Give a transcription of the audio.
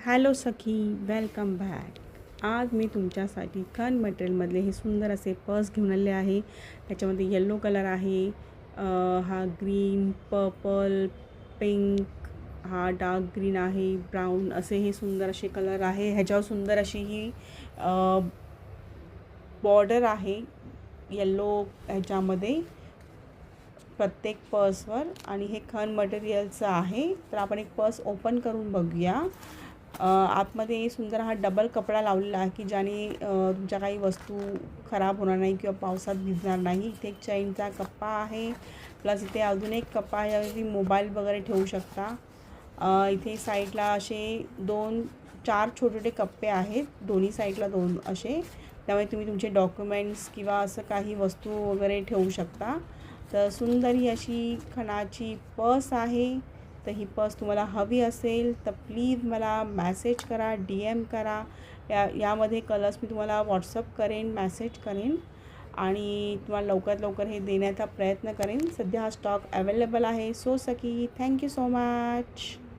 Hello सखी, welcome back. आज मी तुमच्यासाठी खन मटेरियलमधले हे सुंदर असे पर्स घेऊन आले आहे. त्याच्यामध्ये येलो कलर आहे, हा ग्रीन, पर्पल, पिंक, हा डार्क ग्रीन आहे, ब्राऊन असे हे सुंदर असे कलर आहे. ह्याच्यावर सुंदर अशी ही बॉर्डर आहे येलो ह्याच्यामध्ये प्रत्येक पर्सवर. आणि हे खन मटेरियलचं आहे. तर आपण एक पर्स ओपन करून बघूया. आतमध्ये सुंदर हा डबल कपडा लावलेला आहे की ज्याने तुमच्या काही वस्तू खराब होणार नाही किंवा पावसात भिजणार नाही. इथे एक चैनचा कप्पा आहे, प्लस इथे अजून एक कप्पा आहे, यावरती मोबाईल वगैरे ठेवू शकता. इथे साईडला असे 4 छोटे छोटे कप्पे आहेत, दोन्ही साईडला 2 असे. त्यामुळे तुम्ही तुमचे डॉक्युमेंट्स किंवा असं काही वस्तू वगैरे ठेवू शकता. तर सुंदर ही अशी खणाची पर्स आहे. तर ही पर्स तुम्हाला हवी असेल तर प्लीज मला मॅसेज करा, DM करा. यामध्ये कलर्स मी तुम्हाला व्हॉट्सअप करेन, मॅसेज करेन आणि तुम्हाला लवकरात लवकर हे देण्याचा प्रयत्न करेन. सध्या हा स्टॉक अवेलेबल आहे. सो सकी, थँक्यू सो मच.